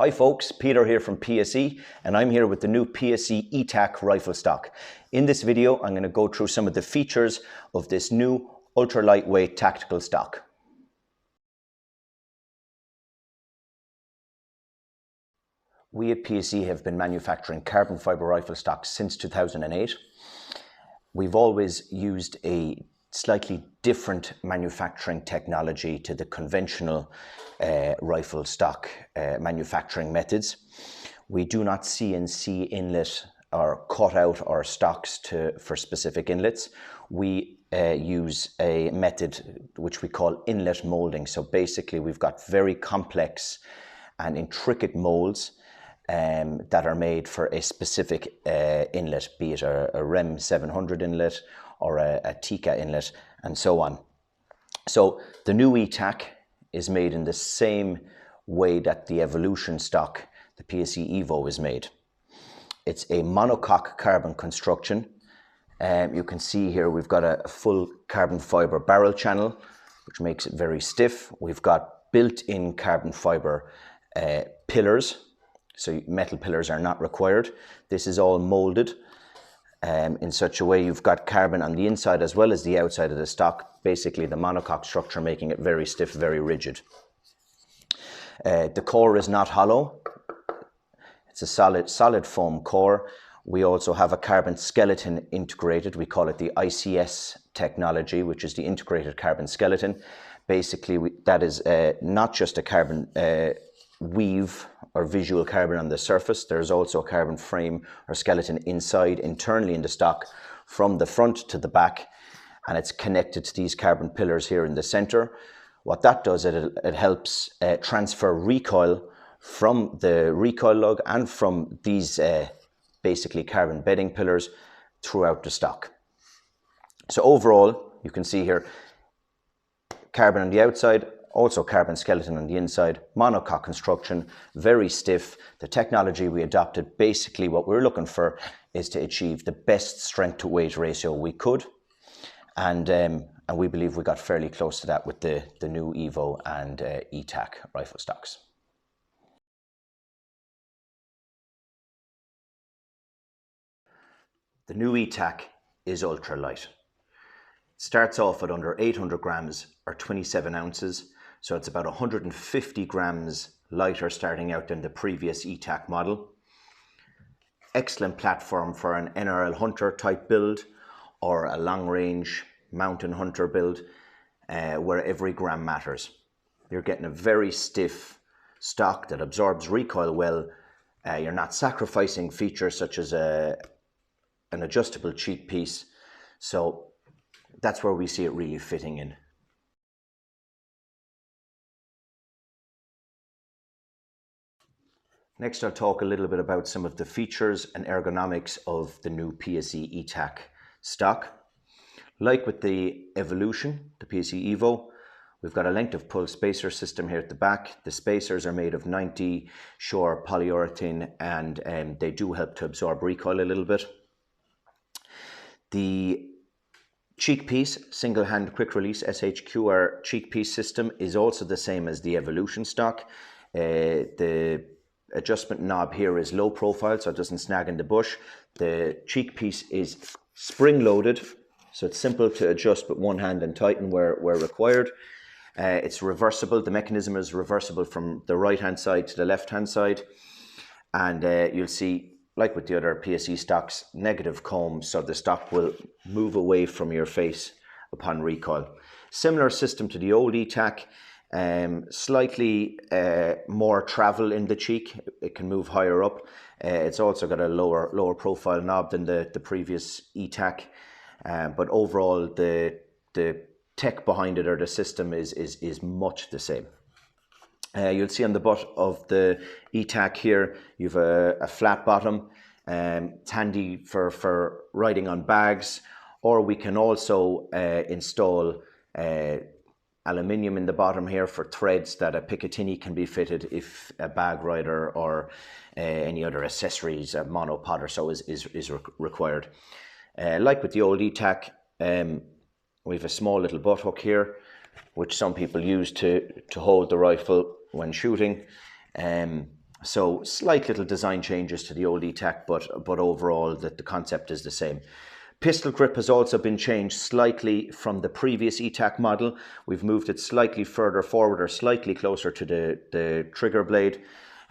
Hi folks, Peter here from PSE, and I'm here with the new PSE E-Tac rifle stock. In this video, I'm going to go through some of the features of this new ultra lightweight tactical stock. We at PSE have been manufacturing carbon fibre rifle stocks since 2008. We've always used a slightly different manufacturing technology to the conventional rifle stock manufacturing methods. We do not CNC inlet or cut out our stocks for specific inlets. We use a method which we call inlet molding. So basically we've got very complex and intricate molds that are made for a specific inlet, be it a REM 700 inlet or a TICA inlet, and so on. So the new E-Tac is made in the same way that the Evolution stock, the PSE Evo, is made. It's a monocoque carbon construction. You can see here we've got a full carbon fibre barrel channel, which makes it very stiff. We've got built-in carbon fibre pillars, so metal pillars are not required. This is all moulded in such a way you've got carbon on the inside as well as the outside of the stock, basically the monocoque structure making it very stiff, very rigid. The core is not hollow. It's a solid foam core. We also have a carbon skeleton integrated. We call it the ICS technology, which is the integrated carbon skeleton. Basically, that is not just a carbon weave or visual carbon on the surface. There's also a carbon frame or skeleton inside, internally in the stock, from the front to the back, and it's connected to these carbon pillars here in the center. What that does, it helps transfer recoil from the recoil lug and from these basically carbon bedding pillars throughout the stock. So overall, you can see here carbon on the outside, also carbon skeleton on the inside, monocoque construction, very stiff. The technology we adopted, basically what we're looking for is to achieve the best strength to weight ratio we could, and we believe we got fairly close to that with the new Evo and E-Tac rifle stocks. The new E-Tac is ultra light. It starts off at under 800 grams or 27 ounces. So it's about 150 grams lighter starting out than the previous E-Tac model. Excellent platform for an NRL hunter type build or a long range mountain hunter build where every gram matters. You're getting a very stiff stock that absorbs recoil well. You're not sacrificing features such as an adjustable cheek piece. So that's where we see it really fitting in. Next, I'll talk a little bit about some of the features and ergonomics of the new PSE E-Tac stock. Like with the Evolution, the PSE Evo, we've got a length of pull spacer system here at the back. The spacers are made of 90 Shore polyurethane, and they do help to absorb recoil a little bit. The cheek piece, single hand quick release SHQR cheek piece system, is also the same as the Evolution stock. The adjustment knob here is low profile, so it doesn't snag in the bush. The cheek piece is spring loaded, so it's simple to adjust with one hand and tighten where required. It's reversible. The mechanism is reversible from the right hand side to the left hand side, and you'll see, like with the other PSE stocks, negative comb, so the stock will move away from your face upon recoil. Similar system to the old E-Tac. Slightly more travel in the cheek. It can move higher up. It's also got a lower profile knob than the previous E-Tac, but overall the tech behind it, or the system, is much the same. You'll see on the butt of the E-Tac here, you've a flat bottom. It's handy for riding on bags, or we can also install aluminium in the bottom here for threads that a Picatinny can be fitted if a bag rider or any other accessories, a monopod or so, is required. Like with the old E-Tac, we have a small little butt hook here, which some people use to hold the rifle when shooting. So slight little design changes to the old E-Tac, but overall the concept is the same. Pistol grip has also been changed slightly from the previous E-Tac model. We've moved it slightly further forward or slightly closer to the trigger blade.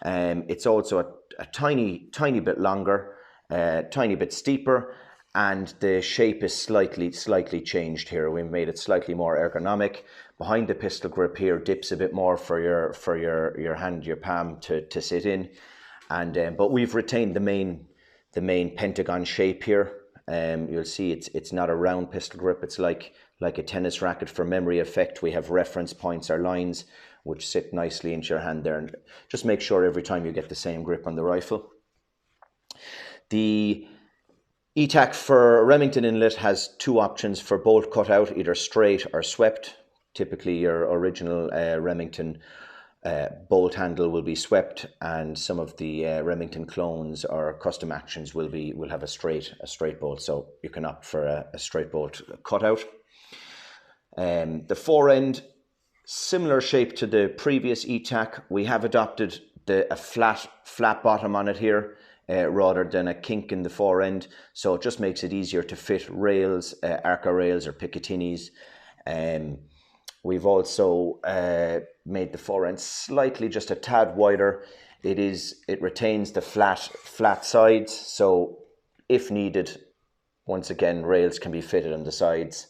It's also a tiny bit longer, tiny bit steeper, and the shape is slightly changed here. We've made it slightly more ergonomic. Behind the pistol grip here dips a bit more for your hand, your palm to sit in, and but we've retained the main pentagon shape here. You'll see it's not a round pistol grip. It's like a tennis racket for memory effect. We have reference points or lines which sit nicely into your hand there, and just make sure every time you get the same grip on the rifle. The E-Tac for Remington inlet has two options for bolt cutout, either straight or swept. Typically your original Remington bolt handle will be swept, and some of the Remington clones or custom actions will have a straight bolt, so you can opt for a straight bolt cutout. The fore end, similar shape to the previous E-Tac. We have adopted a flat bottom on it here rather than a kink in the fore end, so it just makes it easier to fit rails, Arca rails or Picatinis. We've also made the fore end slightly just a tad wider. It retains the flat sides, so if needed, once again, rails can be fitted on the sides.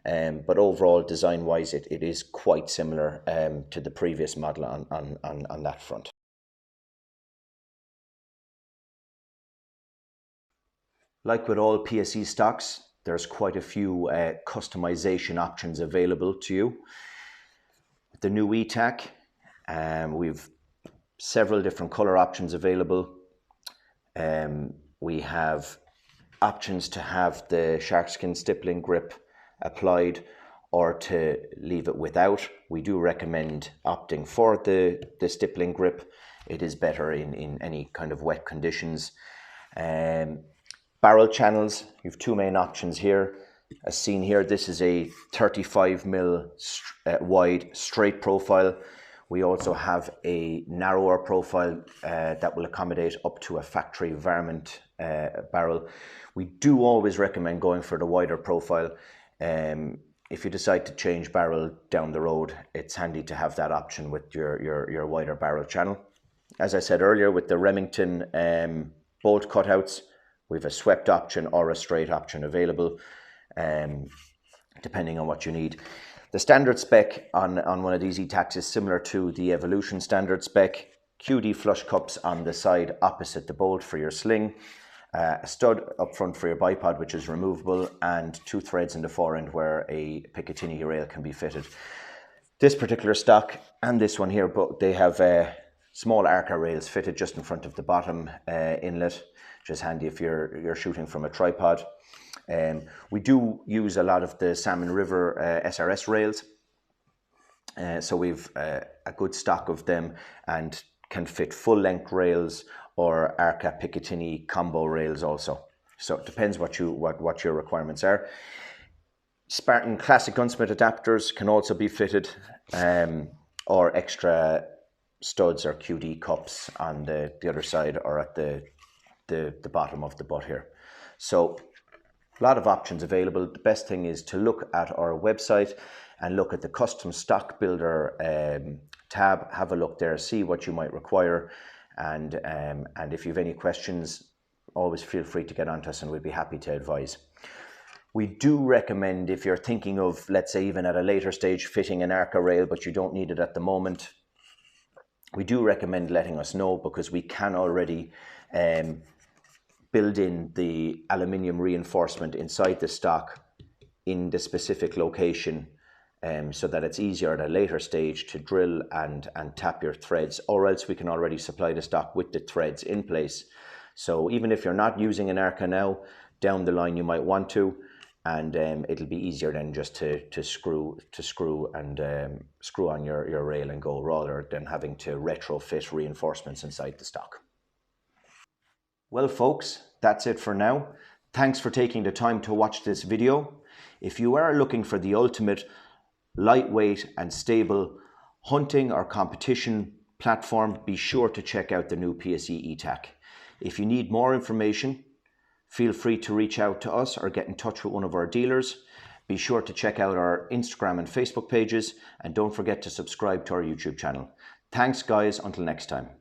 But overall, design-wise, it is quite similar to the previous model on that front. Like with all PSE stocks, there's quite a few customization options available to you. The new E-Tac, we've several different color options available. We have options to have the sharkskin stippling grip applied or to leave it without. We do recommend opting for the stippling grip. It is better in any kind of wet conditions. Barrel channels, you have two main options here. As seen here, this is a 35mm wide straight profile. We also have a narrower profile that will accommodate up to a factory varmint barrel. We do always recommend going for the wider profile. If you decide to change barrel down the road, it's handy to have that option with your wider barrel channel. As I said earlier, with the Remington bolt cutouts, we have a swept option or a straight option available, depending on what you need. The standard spec on one of these E-Tacs is similar to the Evolution standard spec. QD flush cups on the side opposite the bolt for your sling, a stud up front for your bipod, which is removable, and two threads in the fore end where a Picatinny rail can be fitted. This particular stock and this one here, but they have small Arca rails fitted just in front of the bottom inlet, which is handy if you're shooting from a tripod. We do use a lot of the Salmon River SRS rails, so we've a good stock of them and can fit full length rails or Arca Picatinny combo rails also. So it depends what your requirements are. Spartan Classic Gunsmith adapters can also be fitted, or extra studs or QD cups on the other side or at the bottom of the butt here. So a lot of options available. The best thing is to look at our website and look at the custom stock builder tab. Have a look there, see what you might require, and if you have any questions, always feel free to get on to us and we'll be happy to advise. We do recommend, if you're thinking of, let's say even at a later stage, fitting an Arca rail but you don't need it at the moment, we do recommend letting us know, because we can already build in the aluminium reinforcement inside the stock in the specific location, so that it's easier at a later stage to drill and tap your threads, or else we can already supply the stock with the threads in place. So even if you're not using an Arca now, down the line you might want to, and it'll be easier then just to screw on your rail and go, rather than having to retrofit reinforcements inside the stock. Well folks, that's it for now. Thanks for taking the time to watch this video. If you are looking for the ultimate lightweight and stable hunting or competition platform, be sure to check out the new PSE E-Tac. If you need more information, feel free to reach out to us or get in touch with one of our dealers. Be sure to check out our Instagram and Facebook pages, and don't forget to subscribe to our YouTube channel. Thanks guys, until next time.